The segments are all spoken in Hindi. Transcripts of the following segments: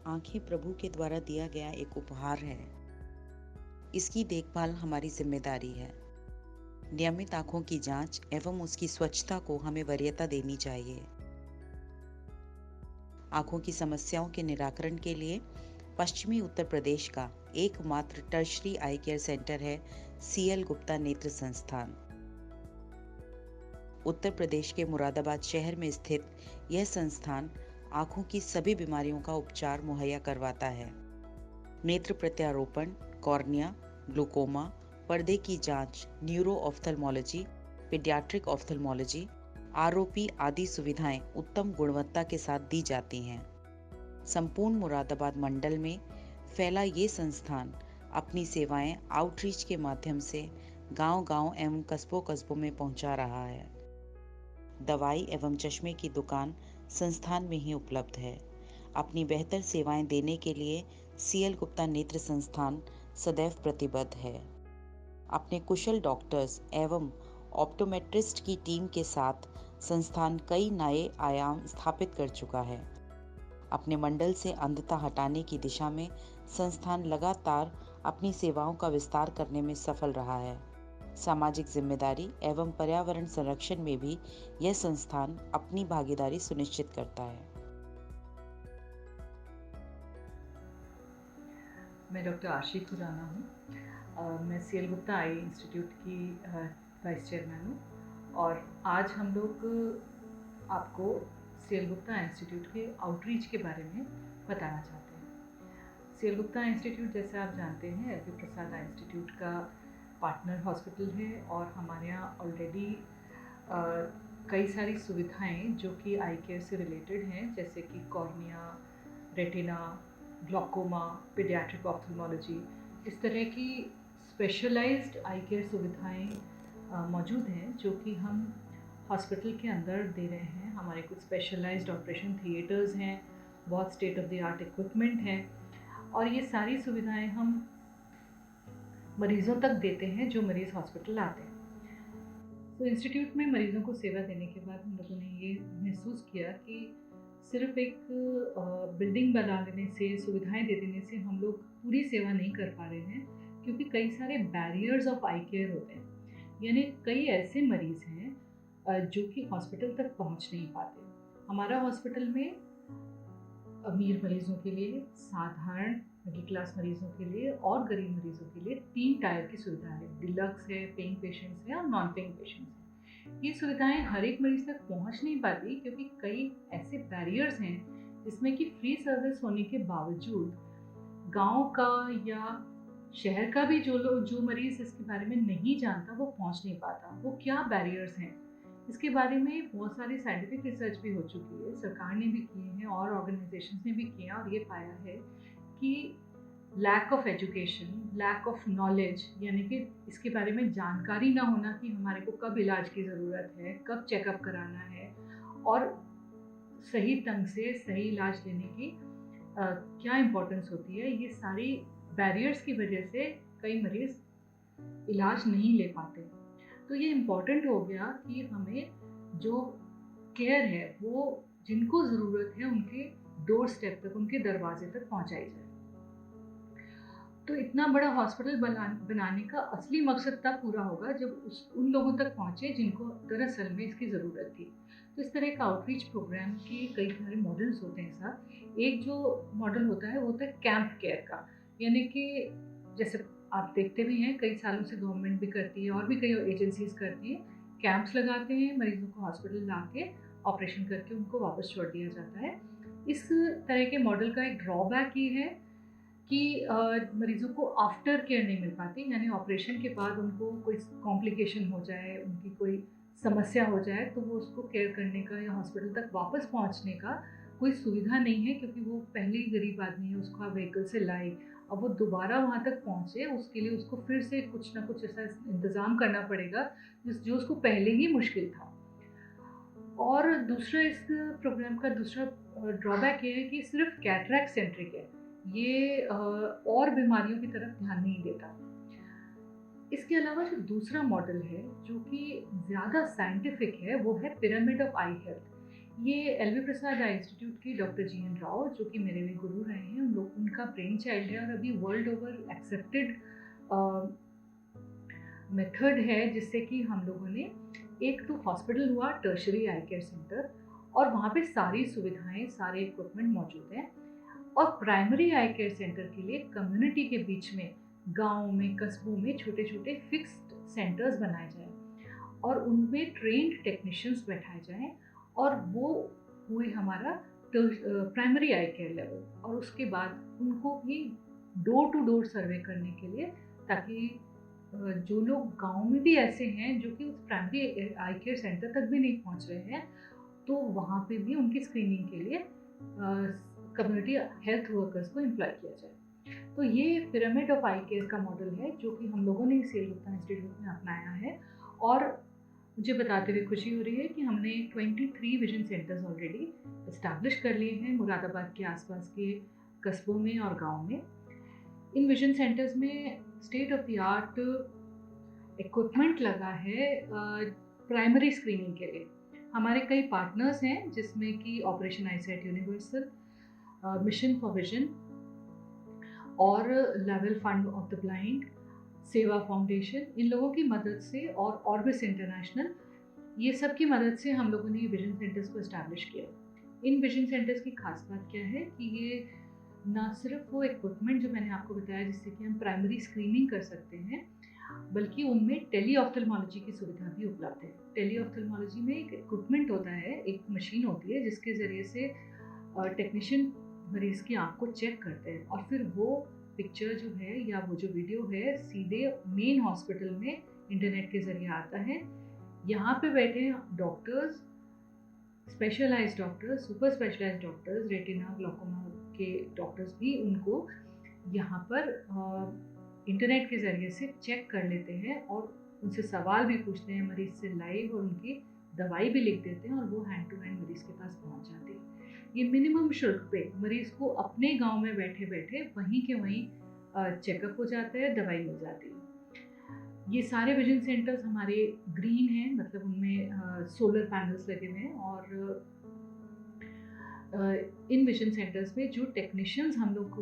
आंखें प्रभु के द्वारा दिया गया एक उपहार है। इसकी देखभाल हमारी जिम्मेदारी है। नियमित आंखों की जांच एवं उसकी स्वच्छता को हमें वरीयता देनी चाहिए। आंखों की समस्याओं के निराकरण के लिए पश्चिमी उत्तर प्रदेश का एकमात्र टर्शरी आई केयर सेंटर है CL गुप्ता नेत्र संस्थान। उत्तर प्रदेश के मुरादाबाद शहर में स्थित यह संस्थान आंखों की सभी बीमारियों का उपचार मुहैया करवाता है। नेत्र प्रत्यारोपण, कॉर्निया, ग्लूकोमा, पर्दे की जांच, neuro ophthalmology, paediatric ophthalmology, ROP आदि सुविधाएं उत्तम गुणवत्ता के साथ दी जाती हैं। संपूर्ण मुरादाबाद मंडल में फैला ये संस्थान अपनी सेवाएं आउटरीच के माध्यम से गांव-गांव एवं कस्बों-कस्बों में पहुंचा रहा है। दवाई एवं चश्मे की दुकान संस्थान में ही उपलब्ध है। अपनी बेहतर सेवाएं देने के लिए CL गुप्ता नेत्र संस्थान सदैव प्रतिबद्ध है। अपने कुशल डॉक्टर्स एवं ऑप्टोमेट्रिस्ट की टीम के साथ संस्थान कई नए आयाम स्थापित कर चुका है। अपने मंडल से अंधता हटाने की दिशा में संस्थान लगातार अपनी सेवाओं का विस्तार करने में सफल रहा है। सामाजिक जिम्मेदारी एवं पर्यावरण संरक्षण में भी यह संस्थान अपनी भागीदारी सुनिश्चित करता है। मैं डॉक्टर आशी खुराना हूँ। मैं CL गुप्ता आई इंस्टीट्यूट की वाइस चेयरमैन हूँ और आज हम लोग आपको CL गुप्ता इंस्टीट्यूट के आउटरीच के बारे में बताना चाहते हैं। CL गुप्ता इंस्टीट्यूट, जैसे आप जानते हैं, एल वी प्रसाद आई इंस्टीट्यूट का पार्टनर हॉस्पिटल है और हमारे यहाँ ऑलरेडी कई सारी सुविधाएं जो कि आई केयर से रिलेटेड हैं, जैसे कि cornea, retina, glaucoma, paediatric ophthalmology, इस तरह की स्पेशलाइज्ड आई केयर सुविधाएं मौजूद हैं जो कि हम हॉस्पिटल के अंदर दे रहे हैं। हमारे कुछ स्पेशलाइज्ड ऑपरेशन थिएटर्स हैं, बहुत state of the art equipment है और ये सारी सुविधाएं हम मरीज़ों तक देते हैं जो मरीज़ हॉस्पिटल आते हैं। तो इंस्टीट्यूट में मरीज़ों को सेवा देने के बाद हम लोगों ने ये महसूस किया कि सिर्फ एक बिल्डिंग बना देने से, सुविधाएं दे देने से हम लोग पूरी सेवा नहीं कर पा रहे हैं, क्योंकि कई सारे बैरियर्स ऑफ आई केयर होते हैं। यानी कई ऐसे मरीज़ हैं जो कि हॉस्पिटल तक पहुंच नहीं पाते। हमारा हॉस्पिटल में अमीर मरीज़ों के लिए, साधारण मिडिल क्लास मरीज़ों के लिए और गरीब मरीज़ों के लिए 3 टायर की सुविधा है। डिलक्स है, पेइंग पेशेंट्स है और नॉन पेइंग पेशेंट्स है। ये सुविधाएं हर एक मरीज़ तक पहुंच नहीं पाती क्योंकि कई ऐसे बैरियर्स हैं जिसमें कि फ्री सर्विस होने के बावजूद गांव का या शहर का भी जो मरीज़ इसके बारे में नहीं जानता वो पहुंच नहीं पाता। वो क्या बैरियर्स हैं, इसके बारे में बहुत सारी साइंटिफिक रिसर्च भी हो चुकी है, सरकार ने भी किए हैं और ऑर्गेनाइजेशंस ने भी किए हैं और ये पाया है कि lack of education, lack of knowledge, यानी कि इसके बारे में जानकारी ना होना कि हमारे को कब इलाज की ज़रूरत है, कब चेकअप कराना है और सही ढंग से सही इलाज लेने की क्या इम्पोर्टेंस होती है, ये सारी बैरियर्स की वजह से कई मरीज़ इलाज नहीं ले पाते। तो ये इम्पॉर्टेंट हो गया कि हमें जो केयर है वो जिनको ज़रूरत है उनके डोर स्टेप तक, उनके दरवाजे तक पहुंचाई जाए। तो इतना बड़ा हॉस्पिटल बनाने का असली मकसद तब पूरा होगा जब उन लोगों तक पहुंचे जिनको दरअसल में इसकी ज़रूरत थी। तो इस तरह का आउटरीच प्रोग्राम के कई सारे मॉडल्स होते हैं साथ। एक जो मॉडल होता है वो होता है कैंप केयर का, यानी कि जैसे आप देखते भी हैं कई सालों से गवर्नमेंट भी करती है और भी कई एजेंसीज करती हैं, कैंप्स लगाते हैं, मरीजों को हॉस्पिटल ला के ऑपरेशन करके उनको वापस छोड़ दिया जाता है। इस तरह के मॉडल का एक ड्रॉबैक ये है कि मरीजों को आफ्टर केयर नहीं मिल पाती, यानी ऑपरेशन के बाद उनको कोई कॉम्प्लिकेशन हो जाए, उनकी कोई समस्या हो जाए तो वो उसको केयर करने का या हॉस्पिटल तक वापस पहुंचने का कोई सुविधा नहीं है, क्योंकि वो पहले ही गरीब आदमी है, उसको आप व्हीकल से लाए, अब वो दोबारा वहाँ तक पहुँचे उसके लिए उसको फिर से कुछ ना कुछ ऐसा इंतज़ाम करना पड़ेगा जो उसको पहले ही मुश्किल था। और दूसरा इस प्रोग्राम का दूसरा ड्रॉबैक ये है कि सिर्फ कैटरैक्ट सेंट्रिक है, ये और बीमारियों की तरफ ध्यान नहीं देता। इसके अलावा जो दूसरा मॉडल है जो कि ज़्यादा साइंटिफिक है वो है पिरामिड ऑफ आई हेल्थ। ये एल वी प्रसाद आई इंस्टीट्यूट की डॉक्टर जी एन राव, जो कि मेरे भी गुरु रहे हैं, उन लोग उनका ब्रेन चाइल्ड है और अभी वर्ल्ड ओवर एक्सेप्टेड मेथड है, जिससे कि हम लोगों ने एक तो हॉस्पिटल हुआ टर्शरी आई केयर सेंटर, और वहाँ पे सारी सुविधाएं, सारे इक्विपमेंट मौजूद हैं। और प्राइमरी आई केयर सेंटर के लिए कम्युनिटी के बीच में, गांव में, कस्बों में छोटे छोटे फिक्स्ड सेंटर्स बनाए जाएं और उनमें ट्रेंड टेक्नीशियंस बैठाए जाएं, और वो हुए हमारा प्राइमरी आई केयर लेवल। और उसके बाद उनको भी डोर टू डोर सर्वे करने के लिए, ताकि जो लोग गांव में भी ऐसे हैं जो कि उस प्राइमरी आई केयर सेंटर तक भी नहीं पहुंच रहे हैं, तो वहाँ पे भी उनकी स्क्रीनिंग के लिए कम्युनिटी हेल्थ वर्कर्स को एम्प्लॉय किया जाए। तो ये पिरामिड ऑफ आई केयर का मॉडल है जो कि हम लोगों ने सीएल गुप्ता इंस्टीट्यूट में अपनाया है। और मुझे बताते हुए खुशी हो रही है कि हमने 23 विजन सेंटर्स ऑलरेडी इस्टेब्लिश कर लिए हैं मुरादाबाद के आसपास के कस्बों में और गांव में। इन विजन सेंटर्स में state of the art equipment लगा है प्राइमरी स्क्रीनिंग के लिए। हमारे कई पार्टनर्स हैं, जिसमें कि Operation Eyesight Universal, Mission for Vision और level fund of the blind, Seva Foundation, इन लोगों की मदद से, और ऑर्बिस इंटरनेशनल, ये सब की मदद से हम लोगों ने ये विजन सेंटर्स को इस्टेब्लिश किया। इन विजन सेंटर्स की खास बात क्या है कि ये ना सिर्फ वो इक्विपमेंट जो मैंने आपको बताया जिससे कि हम प्राइमरी स्क्रीनिंग कर सकते हैं, बल्कि उनमें टेली ऑफ्थल्मोलॉजी की सुविधा भी उपलब्ध है। टेली ऑफ्थल्मोलॉजी में एक इक्विपमेंट होता है, एक मशीन होती है जिसके ज़रिए से टेक्नीशियन मरीज की आँख को चेक करते हैं, और फिर वो पिक्चर जो है या वो जो वीडियो है सीधे मेन हॉस्पिटल में इंटरनेट के ज़रिए आता है। यहाँ पे बैठे doctors, specialized doctors, super specialized doctors, retina glaucoma के डॉक्टर्स भी उनको यहाँ पर इंटरनेट के ज़रिए से चेक कर लेते हैं, और उनसे सवाल भी पूछते हैं मरीज़ से लाइव, और उनकी दवाई भी लिख देते हैं, और वो हैंड टू हैंड मरीज़ के पास पहुँच जाती है। ये मिनिमम शुल्क पे मरीज़ को अपने गांव में बैठे बैठे वहीं के वहीं चेकअप हो जाता है, दवाई मिल जाती है। ये सारे विजन सेंटर्स हमारे ग्रीन हैं, मतलब उनमें सोलर पैनल्स लगे हुए हैं, और इन विजन सेंटर्स में जो टेक्नीशियंस हम लोग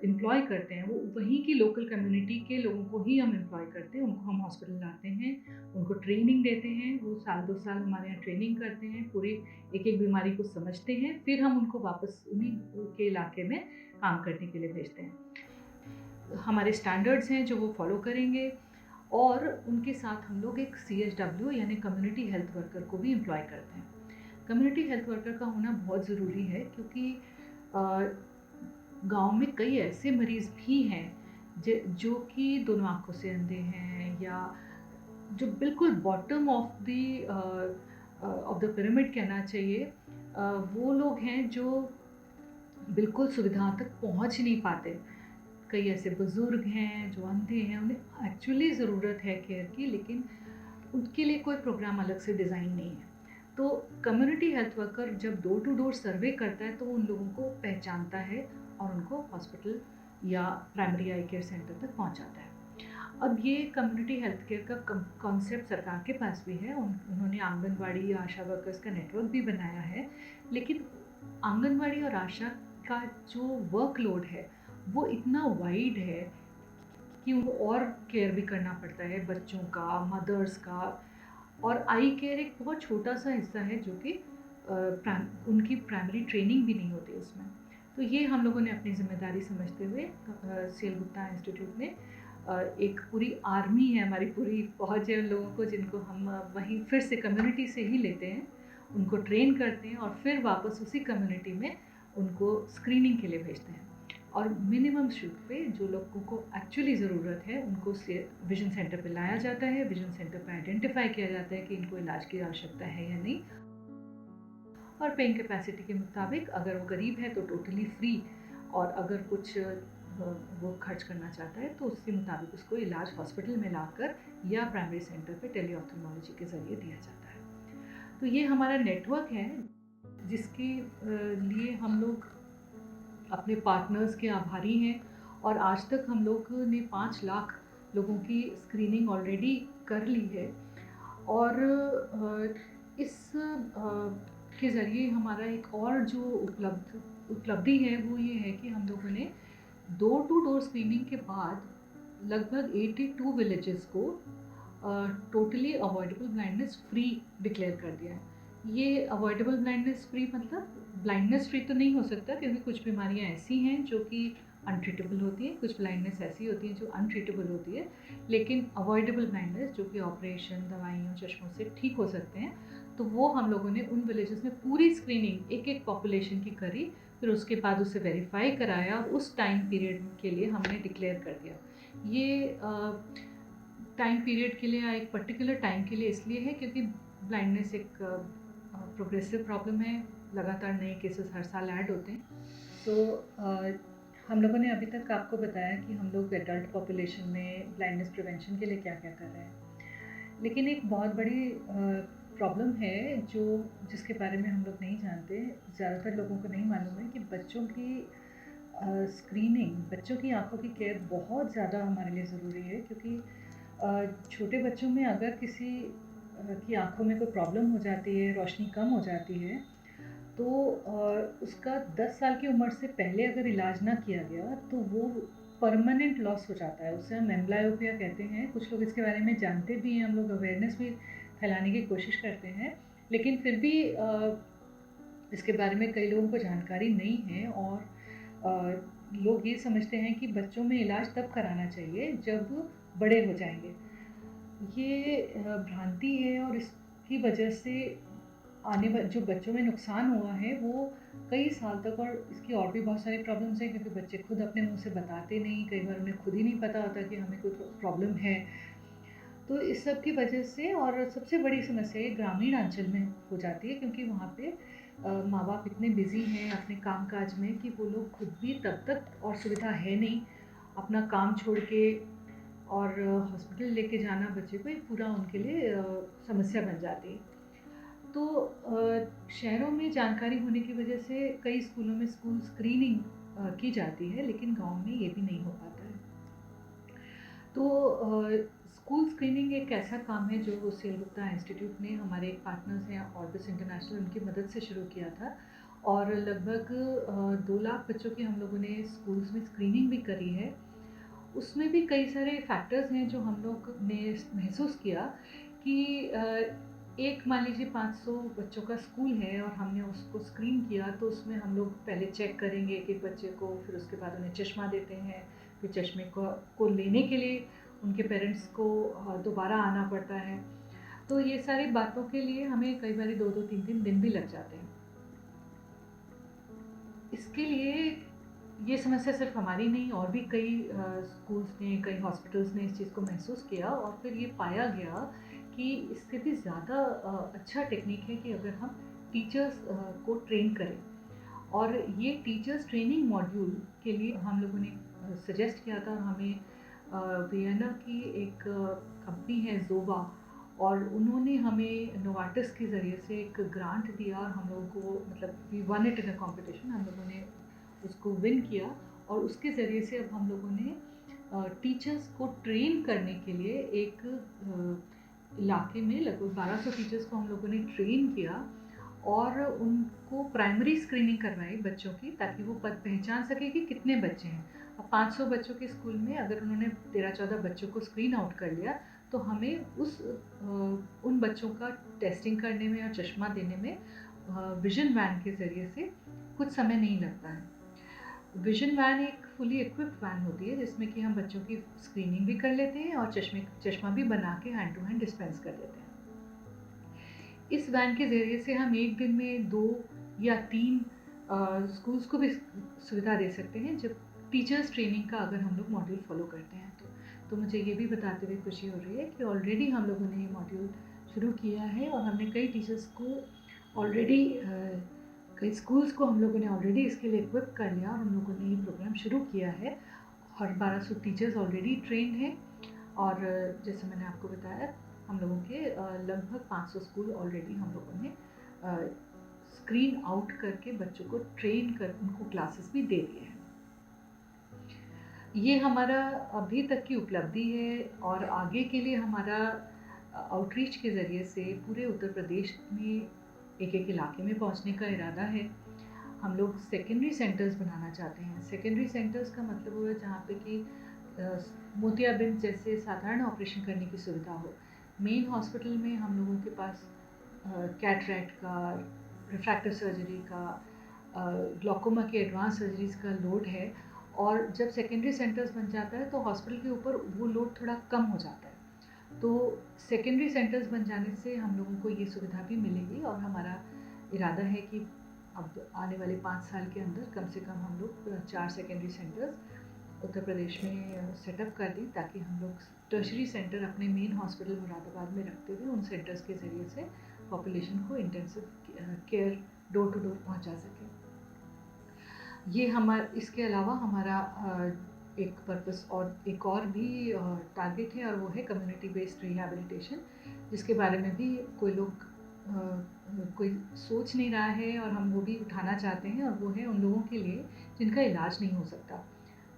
एम्प्लॉय करते हैं वो वहीं की लोकल कम्युनिटी के लोगों को ही हम एम्प्लॉय करते हैं। उनको हम हॉस्पिटल लाते हैं, उनको ट्रेनिंग देते हैं, वो साल 2 साल हमारे यहाँ ट्रेनिंग करते हैं, पूरी एक एक बीमारी को समझते हैं, फिर हम उनको वापस उन्हीं के इलाके में काम करने के लिए भेजते हैं। हमारे स्टैंडर्ड्स हैं जो वो फॉलो करेंगे, और उनके साथ हम लोग एक CHW यानी कम्युनिटी हेल्थ वर्कर को भी एम्प्लॉय करते हैं। कम्युनिटी हेल्थ वर्कर का होना बहुत ज़रूरी है, क्योंकि गांव में कई ऐसे मरीज़ भी हैं जो कि दोनों आँखों से अंधे हैं, या जो बिल्कुल बॉटम ऑफ द पिरामिड कहना चाहिए, वो लोग हैं जो बिल्कुल सुविधा तक पहुंच नहीं पाते। कई ऐसे बुज़ुर्ग हैं जो अंधे हैं, उन्हें एक्चुअली ज़रूरत है केयर की, लेकिन उनके लिए कोई प्रोग्राम अलग से डिज़ाइन नहीं है। तो कम्युनिटी हेल्थ वर्कर जब डोर टू डोर सर्वे करता है तो उन लोगों को पहचानता है और उनको हॉस्पिटल या प्राइमरी आई केयर सेंटर तक पहुंचाता है। अब ये कम्युनिटी हेल्थ केयर का कॉन्सेप्ट सरकार के पास भी है। उन्होंने आंगनवाड़ी या आशा वर्कर्स का नेटवर्क भी बनाया है, लेकिन आंगनवाड़ी और आशा का जो वर्कलोड है वो इतना वाइड है कि उनको और केयर भी करना पड़ता है, बच्चों का, मदर्स का, और आई केयर एक बहुत छोटा सा हिस्सा है जो कि उनकी प्राइमरी ट्रेनिंग भी नहीं होती उसमें। तो ये हम लोगों ने अपनी जिम्मेदारी समझते हुए सीएल गुप्ता इंस्टीट्यूट में एक पूरी आर्मी है, हमारी पूरी फौज है उन लोगों को, जिनको हम वहीं फिर से कम्युनिटी से ही लेते हैं, उनको ट्रेन करते हैं, और फिर वापस उसी कम्युनिटी में उनको स्क्रीनिंग के लिए भेजते हैं। और मिनिमम शुल्क पे जो लोगों को एक्चुअली ज़रूरत है उनको विजन सेंटर पे लाया जाता है। विजन सेंटर पे आइडेंटिफाई किया जाता है कि इनको इलाज की आवश्यकता है या नहीं, और पेइंग कैपेसिटी के मुताबिक अगर वो गरीब है तो टोटली फ्री, और अगर कुछ वो खर्च करना चाहता है तो उसके मुताबिक उसको इलाज हॉस्पिटल में लाकर या प्राइमरी सेंटर पे टेली ऑफ्थल्मोलॉजी के ज़रिए दिया जाता है। तो ये हमारा नेटवर्क है जिसके लिए हम लोग अपने पार्टनर्स के आभारी हैं, और आज तक हम लोग ने 5 लाख लोगों की स्क्रीनिंग ऑलरेडी कर ली है। और इस के ज़रिए हमारा एक और जो उपलब्धि है वो ये है कि हम लोगों ने डोर टू डोर स्क्रीनिंग के बाद लगभग 82 विलेजेस को totally avoidable blindness free declare कर दिया है। ये अवॉइडेबल ब्लाइंडनेस फ्री मतलब ब्लाइंडनेस फ्री तो नहीं हो सकता, क्योंकि कुछ बीमारियां ऐसी हैं जो कि अनट्रीटेबल होती हैं, कुछ ब्लाइंडनेस ऐसी होती है जो अनट्रीटेबल होती है, लेकिन अवॉइडेबल ब्लाइंडनेस जो कि ऑपरेशन, दवाइयों, चश्मों से ठीक हो सकते हैं, तो वो हम लोगों ने उन विलेजेस में पूरी स्क्रीनिंग एक एक पॉपुलेशन की करी, फिर उसके बाद उसे वेरीफाई कराया और उस टाइम पीरियड के लिए हमने डिक्लेयर कर दिया। ये टाइम पीरियड के लिए, एक पर्टिकुलर टाइम के लिए इसलिए है क्योंकि ब्लाइंडनेस एक प्रोग्रेसिव प्रॉब्लम है, लगातार नए केसेस हर साल ऐड होते हैं। सो हम लोगों ने अभी तक आपको बताया कि हम लोग एडल्ट पॉपुलेशन में ब्लाइंडनेस प्रिवेंशन के लिए क्या क्या कर रहे हैं, लेकिन एक बहुत बड़ी प्रॉब्लम है जिसके बारे में हम लोग नहीं जानते, ज़्यादातर लोगों को नहीं मालूम है कि बच्चों की स्क्रीनिंग, बच्चों की आँखों की केयर बहुत ज़्यादा हमारे लिए ज़रूरी है, क्योंकि छोटे बच्चों में अगर किसी की आँखों में कोई प्रॉब्लम हो जाती है, रोशनी कम हो जाती है, तो उसका 10 साल की उम्र से पहले अगर इलाज ना किया गया तो वो परमानेंट लॉस हो जाता है। उसे हम एम्ब्लायोपिया कहते हैं। कुछ लोग इसके बारे में जानते भी हैं, हम लोग अवेयरनेस भी फैलाने की कोशिश करते हैं, लेकिन फिर भी इसके बारे में कई लोगों को जानकारी नहीं है, और लोग ये समझते हैं कि बच्चों में इलाज तब कराना चाहिए जब बड़े हो जाएंगे। ये भ्रांति है, और इसकी वजह से जो बच्चों में नुकसान हुआ है वो कई साल तक, और इसकी और भी बहुत सारी प्रॉब्लम्स हैं, क्योंकि बच्चे खुद अपने मुंह से बताते नहीं, कई बार उन्हें खुद ही नहीं पता होता कि हमें कोई प्रॉब्लम है। तो इस सब की वजह से, और सबसे बड़ी समस्या ये ग्रामीण अंचल में हो जाती है, क्योंकि वहाँ पे माँ बाप इतने बिजी हैं अपने काम काज में कि वो लोग खुद भी तब तक, और सुविधा है नहीं, अपना काम छोड़ के और हॉस्पिटल लेके जाना बच्चे को एक पूरा उनके लिए समस्या बन जाती है। तो शहरों में जानकारी होने की वजह से कई स्कूलों में स्कूल स्क्रीनिंग की जाती है, लेकिन गांव में ये भी नहीं हो पाता है। तो स्कूल स्क्रीनिंग एक ऐसा काम है जो सीएल गुप्ता इंस्टीट्यूट ने, हमारे एक पार्टनर्स हैं ऑर्बिस इंटरनेशनल, उनकी मदद से शुरू किया था, और लगभग 2 लाख बच्चों की हम लोगों ने स्कूल्स में स्क्रीनिंग भी करी है। उसमें भी कई सारे फैक्टर्स हैं जो हम लोग ने महसूस किया कि एक मान लीजिए 500 बच्चों का स्कूल है और हमने उसको स्क्रीन किया, तो उसमें हम लोग पहले चेक करेंगे एक एक बच्चे को, फिर उसके बाद उन्हें चश्मा देते हैं, फिर चश्मे को लेने के लिए उनके पेरेंट्स को दोबारा आना पड़ता है। तो ये सारी बातों के लिए हमें कई बार 2-2, 3-3 दिन भी लग जाते हैं। इसके लिए ये समस्या सिर्फ हमारी नहीं, और भी कई स्कूल्स ने, कई हॉस्पिटल्स ने इस चीज़ को महसूस किया, और फिर ये पाया गया कि इससे भी ज़्यादा अच्छा टेक्निक है कि अगर हम टीचर्स को ट्रेन करें। और ये टीचर्स ट्रेनिंग मॉड्यूल के लिए हम लोगों ने सजेस्ट किया था, हमें वियना की एक कंपनी है ज़ोबा, और उन्होंने हमें नोवार्टिस के ज़रिए से एक ग्रांट दिया, और हम लोगों को, मतलब we won it in a competition, हम लोगों ने उसको विन किया, और उसके ज़रिए से अब हम लोगों ने टीचर्स को ट्रेन करने के लिए एक इलाके में लगभग 1200 टीचर्स को हम लोगों ने ट्रेन किया, और उनको प्राइमरी स्क्रीनिंग करवाई बच्चों की, ताकि वो पहचान सके कि कितने बच्चे हैं। अब 500 बच्चों के स्कूल में अगर उन्होंने 13-14 बच्चों को स्क्रीन आउट कर लिया, तो हमें उन बच्चों का टेस्टिंग करने में और चश्मा देने में विजन वैन के ज़रिए से कुछ समय नहीं लगता है। विजन वैन एक फुली इक्विप्ड वैन होती है, जिसमें कि हम बच्चों की स्क्रीनिंग भी कर लेते हैं और चश्मा भी बना के हैंड टू हैंड डिस्पेंस कर देते हैं। इस वैन के ज़रिए से हम एक दिन में 2 या 3 स्कूल्स को भी सुविधा दे सकते हैं, जब टीचर्स ट्रेनिंग का अगर हम लोग मॉड्यूल फॉलो करते हैं तो मुझे ये भी बताते हुए खुशी हो रही है कि ऑलरेडी हम लोगों ने ये मॉड्यूल शुरू किया है, और हमने कई टीचर्स को ऑलरेडी, कई स्कूल्स को हम लोगों ने ऑलरेडी इसके लिए इक्विप कर लिया, और हम लोगों ने ये प्रोग्राम शुरू किया है, और 1200 टीचर्स ऑलरेडी ट्रेंड हैं, और जैसे मैंने आपको बताया, हम लोगों के लगभग 500 स्कूल ऑलरेडी हम लोगों ने स्क्रीन आउट करके बच्चों को ट्रेन कर उनको क्लासेस भी दे दिए हैं। ये हमारा अभी तक की उपलब्धि है, और आगे के लिए हमारा आउटरीच के ज़रिए से पूरे उत्तर प्रदेश में एक एक इलाके में पहुंचने का इरादा है। हम लोग सेकेंडरी सेंटर्स बनाना चाहते हैं। सेकेंडरी सेंटर्स का मतलब हुआ जहाँ पे कि मोतियाबिंद जैसे साधारण ऑपरेशन करने की सुविधा हो। मेन हॉस्पिटल में हम लोगों के पास कैटरैक्ट का, रिफ्रैक्टिव सर्जरी का, ग्लॉकोमा के एडवांस सर्जरीज का लोड है, और जब सेकेंडरी सेंटर्स बन जाता है तो हॉस्पिटल के ऊपर वो लोड थोड़ा कम हो जाता है। तो सेकेंडरी सेंटर्स बन जाने से हम लोगों को ये सुविधा भी मिलेगी, और हमारा इरादा है कि अब आने वाले 5 साल के अंदर कम से कम हम लोग 4 सेकेंडरी सेंटर्स उत्तर प्रदेश में सेटअप कर दें, ताकि हम लोग टर्शरी सेंटर अपने मेन हॉस्पिटल मुरादाबाद में रखते हुए उन सेंटर्स के ज़रिए से पॉपुलेशन को intensive care door to door पहुंचा सकें। ये इसके अलावा हमारा एक पर्पस और एक और भी टारगेट है, और वो है कम्युनिटी बेस्ड रिहैबिलिटेशन, जिसके बारे में भी कोई सोच नहीं रहा है, और हम वो भी उठाना चाहते हैं। और वो है उन लोगों के लिए जिनका इलाज नहीं हो सकता।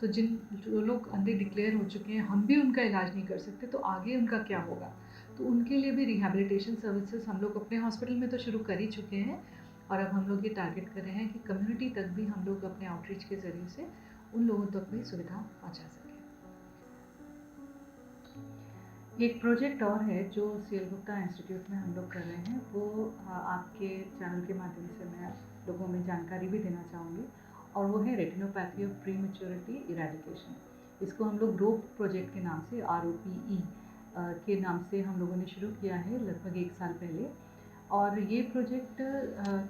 तो जो लोग अंधे डिक्लेयर हो चुके हैं, हम भी उनका इलाज नहीं कर सकते, तो आगे उनका क्या होगा। तो उनके लिए भी रिहैबिलिटेशन सर्विसेज हम लोग अपने हॉस्पिटल में तो शुरू कर ही चुके हैं, और अब हम लोग ये टारगेट कर रहे हैं कि कम्युनिटी तक भी हम लोग अपने आउटरीच के ज़रिए से उन लोगों तक भी सुविधा पहुंचा सकें। एक प्रोजेक्ट और है जो सीएल गुप्ता इंस्टीट्यूट में हम लोग कर रहे हैं, वो आपके चैनल के माध्यम से मैं आप लोगों में जानकारी भी देना चाहूँगी, और वो है रेटिनोपैथी ऑफ प्रीमेच्योरिटी इरेडिकेशन। इसको हम लोग रोप प्रोजेक्ट के नाम से, ROPE के नाम से हम लोगों ने शुरू किया है लगभग 1 साल पहले। और ये प्रोजेक्ट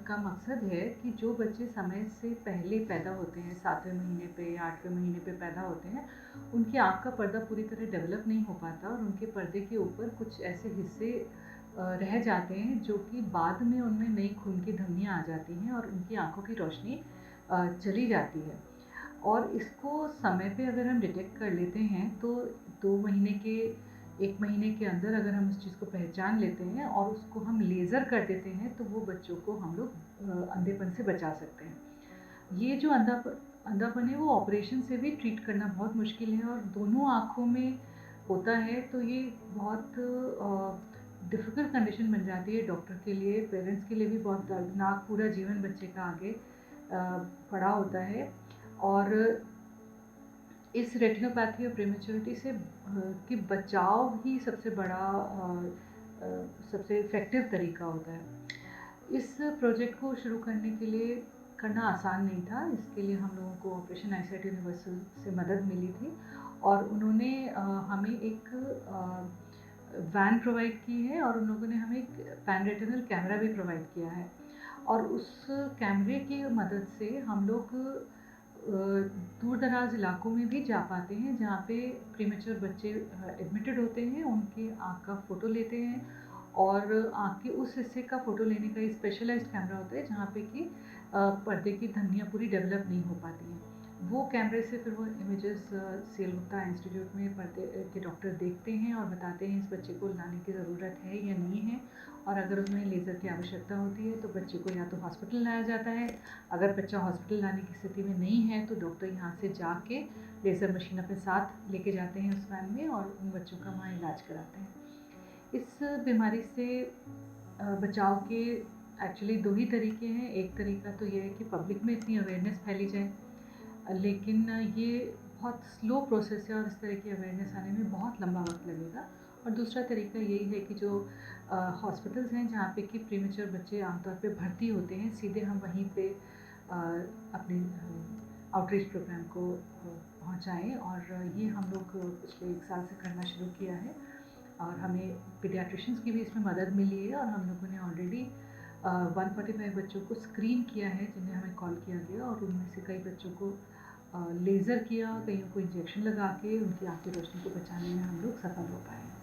का मकसद है कि जो बच्चे समय से पहले पैदा होते हैं, 7वें महीने पे या 8वें महीने पे पैदा होते हैं, उनकी आँख का पर्दा पूरी तरह डेवलप नहीं हो पाता, और उनके पर्दे के ऊपर कुछ ऐसे हिस्से रह जाते हैं जो कि बाद में उनमें नई खून की धमनियाँ आ जाती हैं और उनकी आँखों की रोशनी चली जाती है। और इसको समय पे अगर हम डिटेक्ट कर लेते हैं तो 2 महीने के 1 महीने के अंदर अगर हम इस चीज़ को पहचान लेते हैं और उसको हम लेज़र कर देते हैं, तो वो बच्चों को हम लोग अंधेपन से बचा सकते हैं। ये जो अंधापन है वो ऑपरेशन से भी ट्रीट करना बहुत मुश्किल है, और दोनों आँखों में होता है, तो ये बहुत डिफ़िकल्ट कंडीशन बन जाती है डॉक्टर के लिए, पेरेंट्स के लिए भी बहुत दर्दनाक, पूरा जीवन बच्चे का आगे पड़ा होता है। और इस रेटिनोपैथी और प्रीमेच्योरिटी से कि बचाव ही सबसे बड़ा सबसे इफ़ेक्टिव तरीका होता है। इस प्रोजेक्ट को शुरू करने के लिए करना आसान नहीं था। इसके लिए हम लोगों को ऑपरेशन आईसाइट यूनिवर्सल से मदद मिली थी, और उन्होंने हमें एक वैन प्रोवाइड की है, और उन लोगों ने हमें एक पैन रेटिनल कैमरा भी प्रोवाइड किया है। और उस कैमरे की मदद से हम लोग दूर दराज इलाकों में भी जा पाते हैं, जहाँ पे प्रीमेच्योर बच्चे एडमिटेड होते हैं, उनके आँख का फ़ोटो लेते हैं, और आँख के उस हिस्से का फ़ोटो लेने का एक स्पेशलाइज्ड कैमरा होता है जहाँ पे कि पर्दे की धमनियाँ पूरी डेवलप नहीं हो पाती हैं। वो कैमरे से फिर वो इमेजेस सीएल गुप्ता इंस्टीट्यूट में पर्दे के डॉक्टर देखते हैं और बताते हैं इस बच्चे को लाने की ज़रूरत है या नहीं है, और अगर उसमें लेज़र की आवश्यकता होती है तो बच्चे को या तो हॉस्पिटल लाया जाता है। अगर बच्चा हॉस्पिटल लाने की स्थिति में नहीं है तो डॉक्टर यहाँ से जाके लेज़र मशीन अपने साथ लेके जाते हैं उस वैन में, और उन बच्चों का वहाँ इलाज कराते हैं। इस बीमारी से बचाव के एक्चुअली 2 ही तरीके हैं। एक तरीका तो ये है कि पब्लिक में इतनी अवेयरनेस फैली जाए, लेकिन ये बहुत स्लो प्रोसेस है और इस तरह की अवेयरनेस आने में बहुत लंबा वक्त लगेगा। और दूसरा तरीका यही है कि जो हॉस्पिटल्स हैं जहाँ पे कि प्रीमेच्योर बच्चे आमतौर पे भर्ती होते हैं, सीधे हम वहीं पे अपने आउटरीच प्रोग्राम को पहुँचाएँ, और ये हम लोग पिछले 1 साल से करना शुरू किया है, और हमें पीडियाट्रिशियंस की भी इसमें मदद मिली है, और हम लोगों ने ऑलरेडी 145 बच्चों को स्क्रीन किया है जिन्हें हमें कॉल किया गया, और उनमें से कई बच्चों को लेज़र किया, कईयों को इंजेक्शन लगा के उनकी आँख की रोशनी को बचाने में हम लोग सफल हो पाए हैं।